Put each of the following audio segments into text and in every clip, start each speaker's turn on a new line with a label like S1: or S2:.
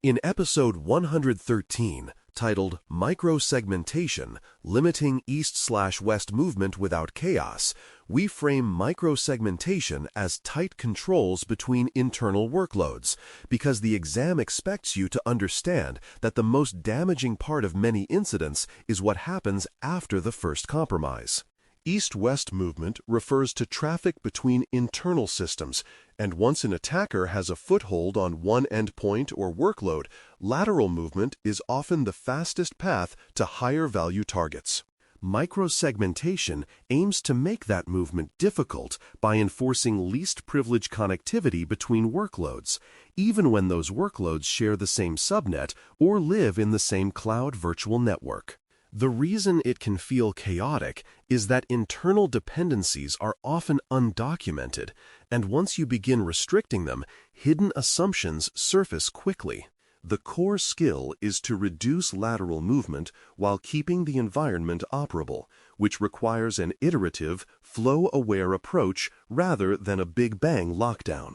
S1: In episode 113, titled Microsegmentation, Limiting East/West Movement Without Chaos, we frame microsegmentation as tight controls between internal workloads, because the exam expects you to understand that the most damaging part of many incidents is what happens after the first compromise. East-west movement refers to traffic between internal systems, and once an attacker has a foothold on one endpoint or workload, lateral movement is often the fastest path to higher-value targets. Microsegmentation aims to make that movement difficult by enforcing least privilege connectivity between workloads, even when those workloads share the same subnet or live in the same cloud virtual network. The reason it can feel chaotic is that internal dependencies are often undocumented, and once you begin restricting them, hidden assumptions surface quickly. The core skill is to reduce lateral movement while keeping the environment operable, which requires an iterative, flow-aware approach rather than a big bang lockdown.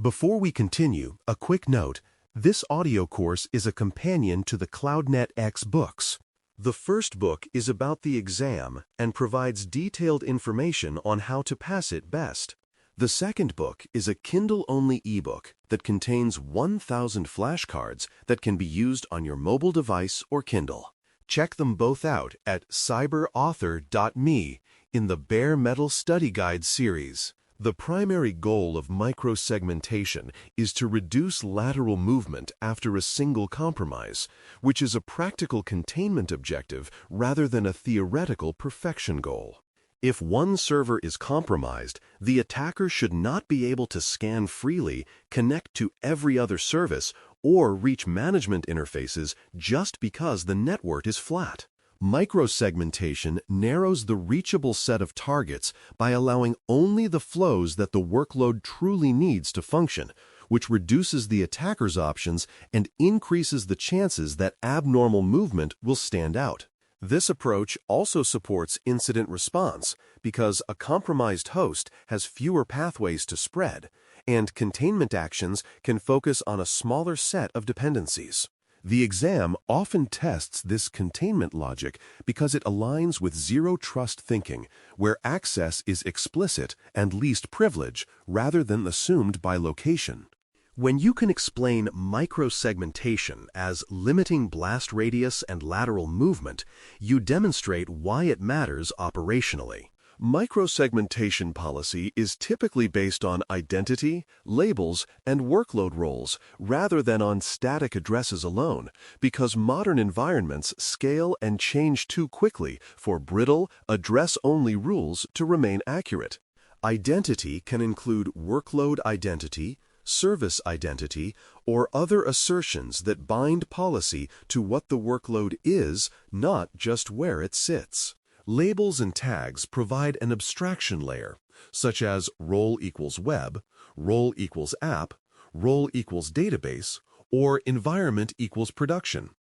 S1: Before we continue, a quick note: this audio course is a companion to the CloudNetX books. The first book is about the exam and provides detailed information on how to pass it best. The second book is a Kindle-only ebook that contains 1,000 flashcards that can be used on your mobile device or Kindle. Check them both out at cyberauthor.me in the Bare Metal Study Guide series. The primary goal of microsegmentation is to reduce lateral movement after a single compromise, which is a practical containment objective rather than a theoretical perfection goal. If one server is compromised, the attacker should not be able to scan freely, connect to every other service, or reach management interfaces just because the network is flat. Microsegmentation narrows the reachable set of targets by allowing only the flows that the workload truly needs to function, which reduces the attacker's options and increases the chances that abnormal movement will stand out. This approach also supports incident response because a compromised host has fewer pathways to spread, and containment actions can focus on a smaller set of dependencies. The exam often tests this containment logic because it aligns with zero-trust thinking, where access is explicit and least privilege rather than assumed by location. When you can explain microsegmentation as limiting blast radius and lateral movement, you demonstrate why it matters operationally. Microsegmentation policy is typically based on identity, labels, and workload roles rather than on static addresses alone, because modern environments scale and change too quickly for brittle, address-only rules to remain accurate. Identity can include workload identity, service identity, or other assertions that bind policy to what the workload is, not just where it sits. Labels and tags provide an abstraction layer, such as role equals web, role equals app, role equals database, or environment equals production,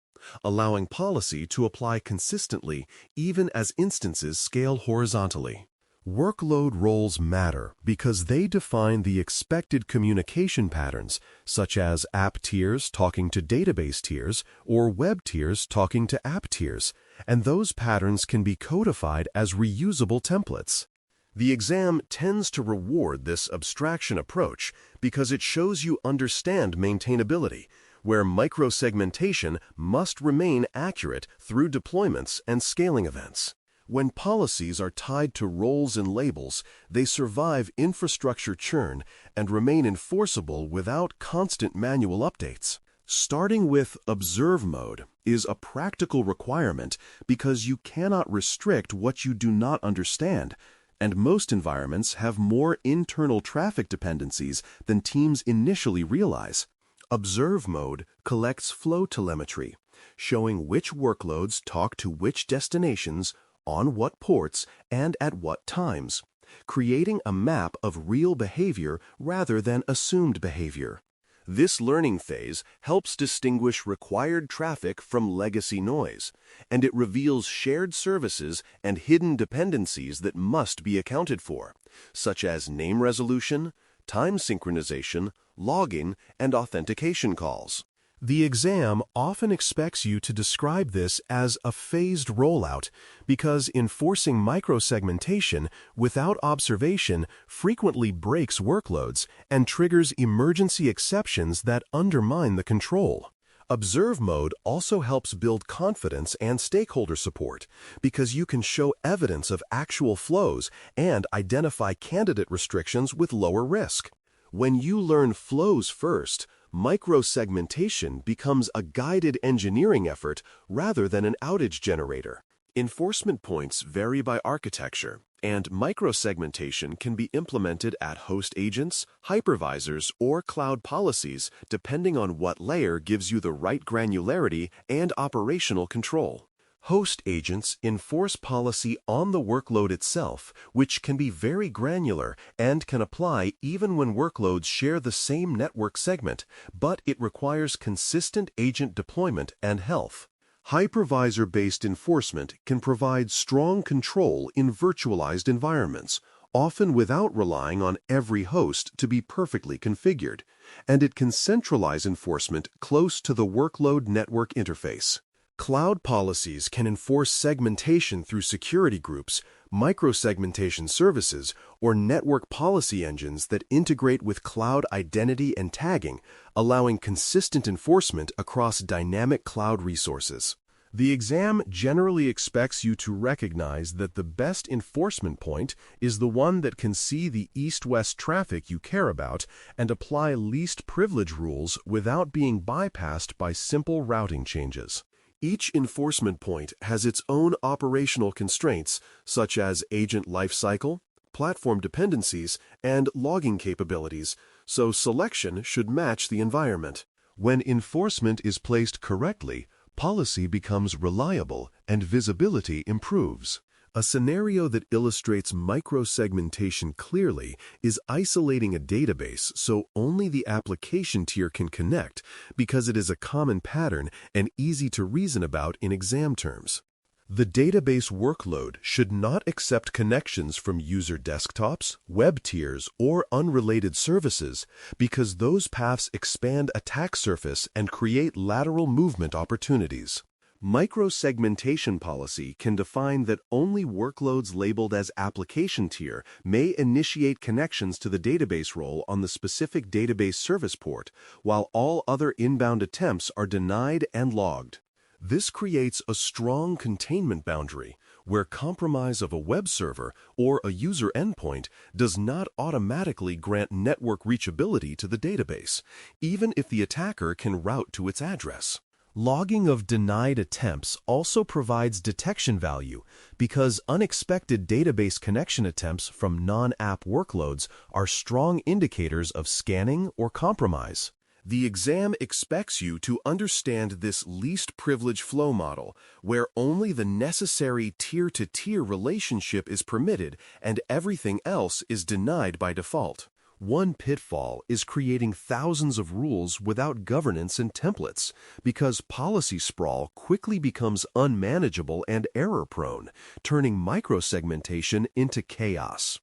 S1: allowing policy to apply consistently even as instances scale horizontally. Workload roles matter because they define the expected communication patterns, such as app tiers talking to database tiers or web tiers talking to app tiers, and those patterns can be codified as reusable templates. The exam tends to reward this abstraction approach because it shows you understand maintainability, where microsegmentation must remain accurate through deployments and scaling events. When policies are tied to roles and labels, they survive infrastructure churn and remain enforceable without constant manual updates. Starting with observe mode is a practical requirement because you cannot restrict what you do not understand, and most environments have more internal traffic dependencies than teams initially realize. Observe mode collects flow telemetry, showing which workloads talk to which destinations, on what ports, and at what times, creating a map of real behavior rather than assumed behavior. This learning phase helps distinguish required traffic from legacy noise, and it reveals shared services and hidden dependencies that must be accounted for, such as name resolution, time synchronization, logging, and authentication calls. The exam often expects you to describe this as a phased rollout because enforcing microsegmentation without observation frequently breaks workloads and triggers emergency exceptions that undermine the control. Observe mode also helps build confidence and stakeholder support because you can show evidence of actual flows and identify candidate restrictions with lower risk. When you learn flows first, microsegmentation becomes a guided engineering effort rather than an outage generator. Enforcement points vary by architecture, and microsegmentation can be implemented at host agents, hypervisors, or cloud policies depending on what layer gives you the right granularity and operational control. Host agents enforce policy on the workload itself, which can be very granular and can apply even when workloads share the same network segment, but it requires consistent agent deployment and health. Hypervisor-based enforcement can provide strong control in virtualized environments, often without relying on every host to be perfectly configured, and it can centralize enforcement close to the workload network interface. Cloud policies can enforce segmentation through security groups, microsegmentation services, or network policy engines that integrate with cloud identity and tagging, allowing consistent enforcement across dynamic cloud resources. The exam generally expects you to recognize that the best enforcement point is the one that can see the east-west traffic you care about and apply least privilege rules without being bypassed by simple routing changes. Each enforcement point has its own operational constraints, such as agent lifecycle, platform dependencies, and logging capabilities, so selection should match the environment. When enforcement is placed correctly, policy becomes reliable and visibility improves. A scenario that illustrates microsegmentation clearly is isolating a database so only the application tier can connect because it is a common pattern and easy to reason about in exam terms. The database workload should not accept connections from user desktops, web tiers, or unrelated services because those paths expand attack surface and create lateral movement opportunities. Microsegmentation policy can define that only workloads labeled as application tier may initiate connections to the database role on the specific database service port, while all other inbound attempts are denied and logged. This creates a strong containment boundary where compromise of a web server or a user endpoint does not automatically grant network reachability to the database, even if the attacker can route to its address. Logging of denied attempts also provides detection value because unexpected database connection attempts from non-app workloads are strong indicators of scanning or compromise. The exam expects you to understand this least privilege flow model, where only the necessary tier-to-tier relationship is permitted and everything else is denied by default. One pitfall is creating thousands of rules without governance and templates, because policy sprawl quickly becomes unmanageable and error-prone, turning microsegmentation into chaos.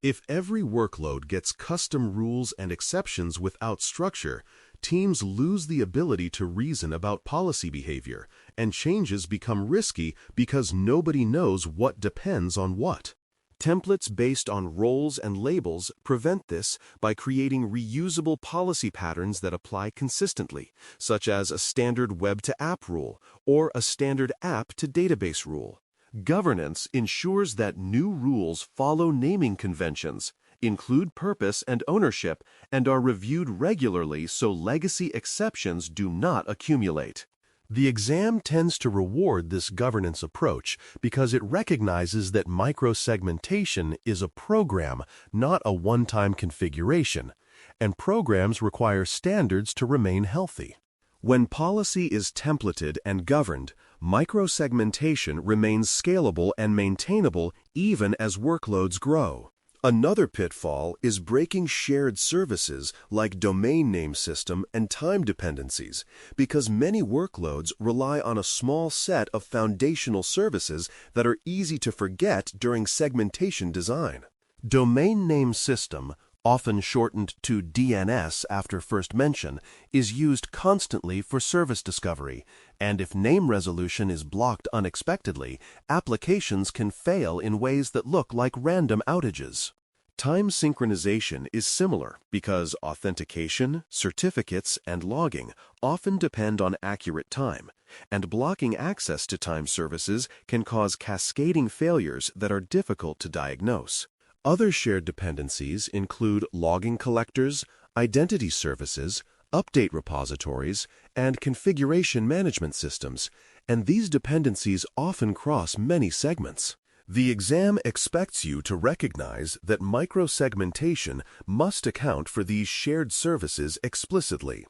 S1: If every workload gets custom rules and exceptions without structure, teams lose the ability to reason about policy behavior, and changes become risky because nobody knows what depends on what. Templates based on roles and labels prevent this by creating reusable policy patterns that apply consistently, such as a standard web-to-app rule or a standard app-to-database rule. Governance ensures that new rules follow naming conventions, include purpose and ownership, and are reviewed regularly so legacy exceptions do not accumulate. The exam tends to reward this governance approach because it recognizes that microsegmentation is a program, not a one-time configuration, and programs require standards to remain healthy. When policy is templated and governed, microsegmentation remains scalable and maintainable even as workloads grow. Another pitfall is breaking shared services like domain name system and time dependencies, because many workloads rely on a small set of foundational services that are easy to forget during segmentation design. Domain name system, often shortened to DNS after first mention, is used constantly for service discovery, and if name resolution is blocked unexpectedly, applications can fail in ways that look like random outages. Time synchronization is similar because authentication, certificates, and logging often depend on accurate time, and blocking access to time services can cause cascading failures that are difficult to diagnose. Other shared dependencies include logging collectors, identity services, update repositories, and configuration management systems, and these dependencies often cross many segments. The exam expects you to recognize that microsegmentation must account for these shared services explicitly,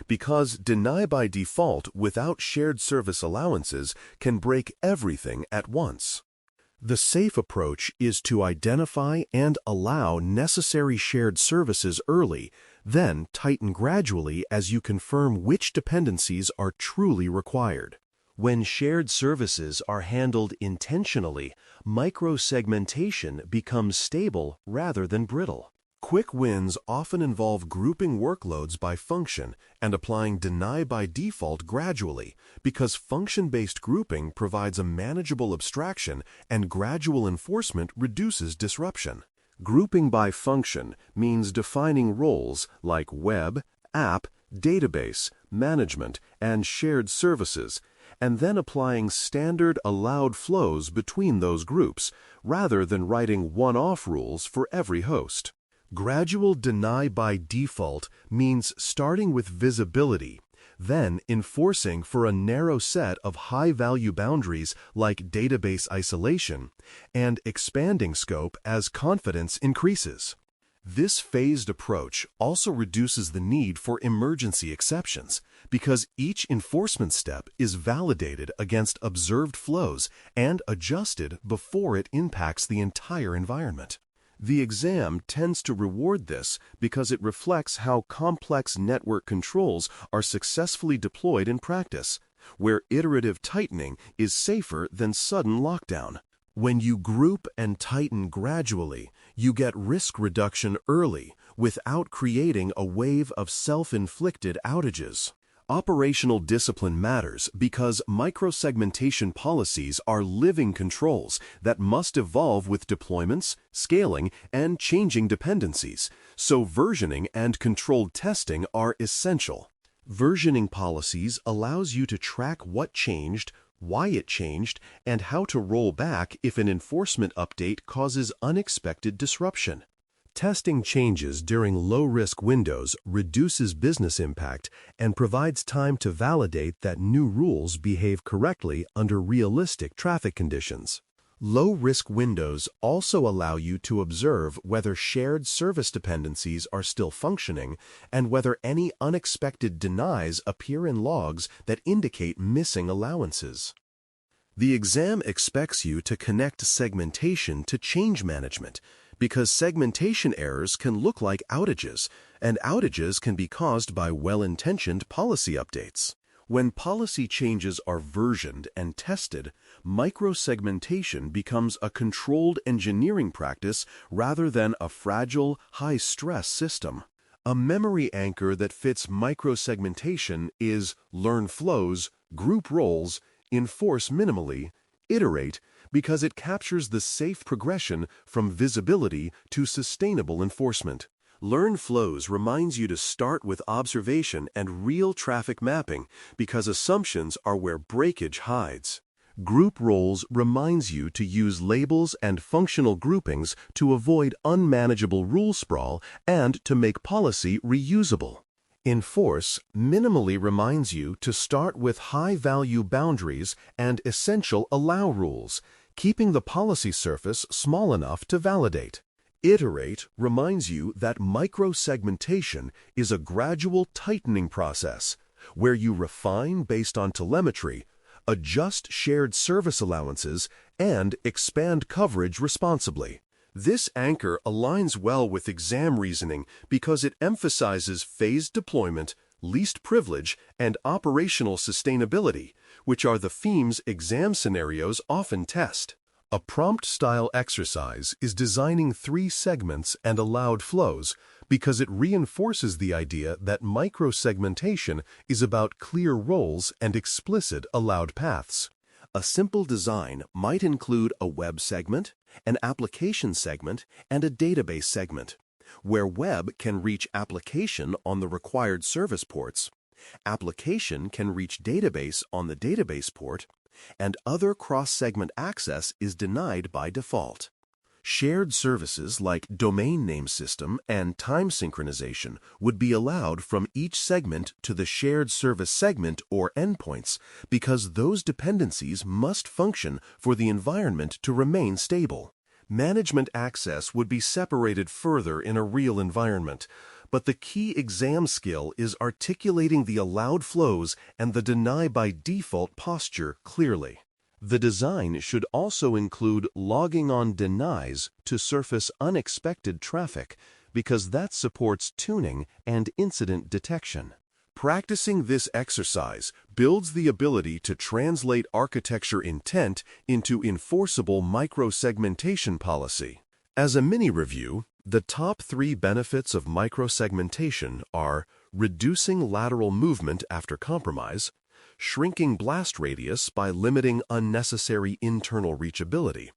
S1: because deny by default without shared service allowances can break everything at once. The safe approach is to identify and allow necessary shared services early, then tighten gradually as you confirm which dependencies are truly required. When shared services are handled intentionally, microsegmentation becomes stable rather than brittle. Quick wins often involve grouping workloads by function and applying deny by default gradually, because function-based grouping provides a manageable abstraction and gradual enforcement reduces disruption. Grouping by function means defining roles like web, app, database, management, and shared services, and then applying standard allowed flows between those groups, rather than writing one-off rules for every host. Gradual deny by default means starting with visibility, then enforcing for a narrow set of high-value boundaries like database isolation, and expanding scope as confidence increases. This phased approach also reduces the need for emergency exceptions, because each enforcement step is validated against observed flows and adjusted before it impacts the entire environment. The exam tends to reward this because it reflects how complex network controls are successfully deployed in practice, where iterative tightening is safer than sudden lockdown. When you group and tighten gradually, you get risk reduction early without creating a wave of self-inflicted outages. Operational discipline matters because microsegmentation policies are living controls that must evolve with deployments, scaling, and changing dependencies, so versioning and controlled testing are essential. Versioning policies allows you to track what changed, why it changed, and how to roll back if an enforcement update causes unexpected disruption. Testing changes during low-risk windows reduces business impact and provides time to validate that new rules behave correctly under realistic traffic conditions. Low-risk windows also allow you to observe whether shared service dependencies are still functioning and whether any unexpected denies appear in logs that indicate missing allowances. The exam expects you to connect segmentation to change management, because segmentation errors can look like outages, and outages can be caused by well-intentioned policy updates. When policy changes are versioned and tested, microsegmentation becomes a controlled engineering practice rather than a fragile, high-stress system. A memory anchor that fits microsegmentation is learn flows, group roles, enforce minimally, iterate, because it captures the safe progression from visibility to sustainable enforcement. Learn flows reminds you to start with observation and real traffic mapping because assumptions are where breakage hides. Group roles reminds you to use labels and functional groupings to avoid unmanageable rule sprawl and to make policy reusable. Enforce minimally reminds you to start with high-value boundaries and essential allow rules, keeping the policy surface small enough to validate. Iterate reminds you that microsegmentation is a gradual tightening process where you refine based on telemetry, adjust shared service allowances, and expand coverage responsibly. This anchor aligns well with exam reasoning because it emphasizes phased deployment, least privilege, and operational sustainability, which are the themes exam scenarios often test. A prompt-style exercise is designing 3 segments and allowed flows because it reinforces the idea that microsegmentation is about clear roles and explicit allowed paths. A simple design might include a web segment, an application segment, and a database segment, where web can reach application on the required service ports, application can reach database on the database port, and other cross-segment access is denied by default. Shared services like domain name system and time synchronization would be allowed from each segment to the shared service segment or endpoints because those dependencies must function for the environment to remain stable. Management access would be separated further in a real environment, but the key exam skill is articulating the allowed flows and the deny by default posture clearly. The design should also include logging on denies to surface unexpected traffic because that supports tuning and incident detection. Practicing this exercise builds the ability to translate architecture intent into enforceable microsegmentation policy. As a mini-review, the top 3 benefits of microsegmentation are reducing lateral movement after compromise, shrinking blast radius by limiting unnecessary internal reachability,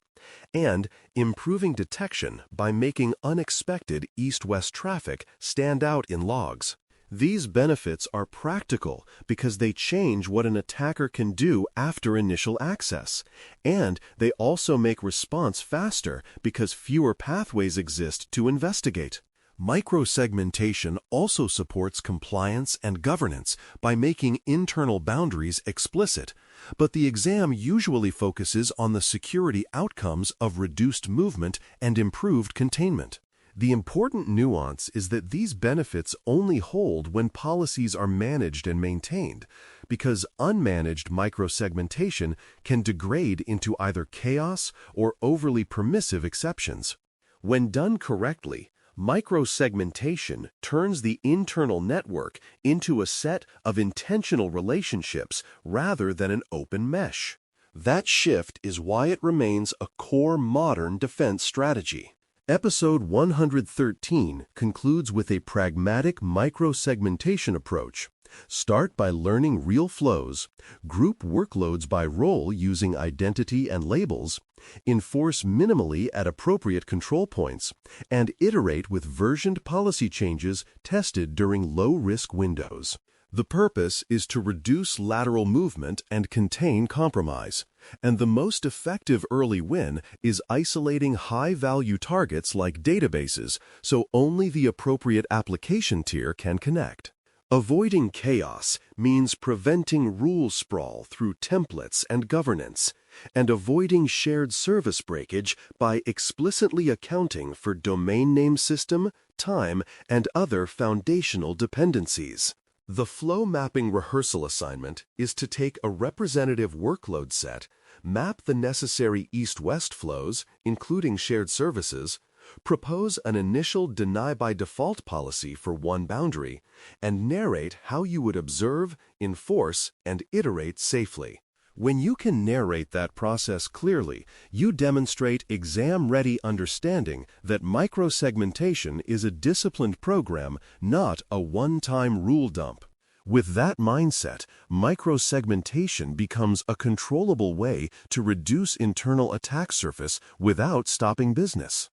S1: and improving detection by making unexpected east-west traffic stand out in logs. These benefits are practical because they change what an attacker can do after initial access, and they also make response faster because fewer pathways exist to investigate. Microsegmentation also supports compliance and governance by making internal boundaries explicit, but the exam usually focuses on the security outcomes of reduced movement and improved containment. The important nuance is that these benefits only hold when policies are managed and maintained, because unmanaged microsegmentation can degrade into either chaos or overly permissive exceptions. When done correctly, microsegmentation turns the internal network into a set of intentional relationships rather than an open mesh. That shift is why it remains a core modern defense strategy. Episode 113 concludes with a pragmatic microsegmentation approach. Start by learning real flows, group workloads by role using identity and labels, enforce minimally at appropriate control points, and iterate with versioned policy changes tested during low-risk windows. The purpose is to reduce lateral movement and contain compromise, and the most effective early win is isolating high-value targets like databases so only the appropriate application tier can connect. Avoiding chaos means preventing rule sprawl through templates and governance, and avoiding shared service breakage by explicitly accounting for domain name system, time, and other foundational dependencies. The flow mapping rehearsal assignment is to take a representative workload set, map the necessary east-west flows, including shared services, propose an initial deny-by-default policy for one boundary, and narrate how you would observe, enforce, and iterate safely. When you can narrate that process clearly, you demonstrate exam-ready understanding that microsegmentation is a disciplined program, not a one-time rule dump. With that mindset, microsegmentation becomes a controllable way to reduce internal attack surface without stopping business.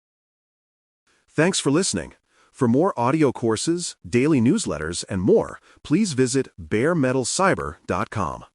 S1: Thanks for listening. For more audio courses, daily newsletters, and more, please visit baremetalcyber.com.